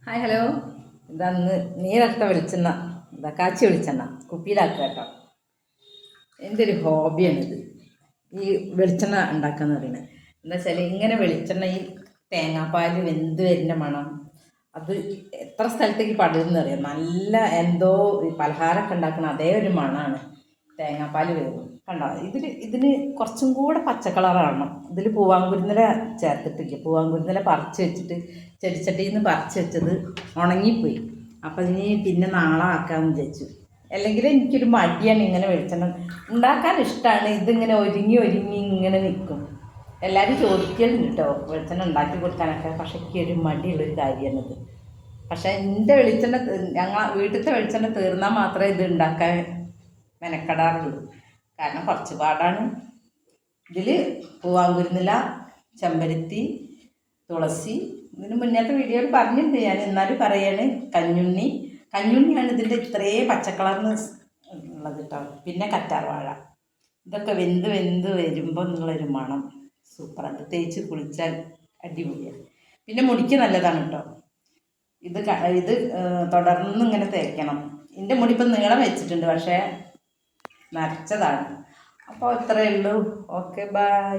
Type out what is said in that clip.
Hi hello. ഇതന്ന് നീരട്ട വെളിച്ചെണ്ണ, കാച്ചി വെളിച്ചെണ്ണ കുപ്പിയിലാക്കുക കേട്ടോ. എൻ്റെ ഒരു ഹോബിയാണിത്, ഈ വെളിച്ചെണ്ണ ഉണ്ടാക്കാന്ന് പറയുന്നത്. എന്താ വെച്ചാൽ ഇങ്ങനെ വെളിച്ചെണ്ണ, ഈ തേങ്ങാപ്പാൽ വെന്ത് വരുന്ന മണം അത് എത്ര സ്ഥലത്തേക്ക് പടരുന്നറിയാം. നല്ല എന്തോ പലഹാരമൊക്കെ ഉണ്ടാക്കുന്ന അതേ ഒരു മണമാണ് തേങ്ങാപ്പാൽ വേവും. കണ്ടോ, ഇതിന് കുറച്ചും കൂടെ പച്ചക്കളറാണ്. ഇതിൽ പൂവാങ്കുരുന്നില ചേർത്തിട്ടില്ല. പൂവാങ്കുരുന്നില പറിച്ച് വെച്ചിട്ട് ചെടിച്ചട്ടിയിൽ നിന്ന് പറിച്ച് വെച്ചത് ഉണങ്ങിപ്പോയി. അപ്പം ഇനി പിന്നെ നാളെ ആക്കാമെന്ന് വിചാരിച്ചു. അല്ലെങ്കിൽ എനിക്കൊരു മടിയാണ് ഇങ്ങനെ വെളിച്ചെണ്ണ ഉണ്ടാക്കാൻ. ഇഷ്ടമാണ് ഇതിങ്ങനെ ഒരുങ്ങി ഇങ്ങനെ നിൽക്കും. എല്ലാവരും ചോദിക്കലുണ്ട് കേട്ടോ വെളിച്ചെണ്ണ ഉണ്ടാക്കി കൊടുക്കാനൊക്കെ. പക്ഷേ എനിക്കൊരു മടിയുള്ളൊരു കാര്യമാണിത്. പക്ഷേ എൻ്റെ വെളിച്ചെണ്ണ, ഞങ്ങൾ വീട്ടിലത്തെ വെളിച്ചെണ്ണ തീർന്നാൽ മാത്രമേ ഇത് ഉണ്ടാക്കാൻ മെനക്കെടാറുള്ളൂ. കാരണം കുറച്ച് പാടാണ്. ഇതിൽ പൂവാങ്കുരുന്നില, ചെമ്പരത്തി, തുളസി, ഇതിന് മുന്നേത്തെ വീഡിയോയിൽ പറഞ്ഞിട്ടുണ്ട് ഞാൻ, എന്നാലും പറയാണ്. കഞ്ഞുണ്ണിയാണ് ഇതിൻ്റെ ഇത്രയും പച്ചക്കളറിന് ഉള്ളത് കേട്ടോ. പിന്നെ കറ്റാർവാഴ. ഇതൊക്കെ വെന്ത് വരുമ്പോൾ നിങ്ങളൊരു മണം സൂപ്പറാണ്. തേച്ച് കുളിച്ചാൽ അടിപൊളിയാണ്. പിന്നെ മുടിക്ക് നല്ലതാണ് കേട്ടോ. ഇത് തുടർന്ന് ഇങ്ങനെ തേക്കണം. എൻ്റെ മുടി ഇപ്പം നീളം വെച്ചിട്ടുണ്ട്, പക്ഷേ നരച്ചതാണ്. അപ്പോൾ ഇത്രയേ ഉള്ളൂ. Okay, by.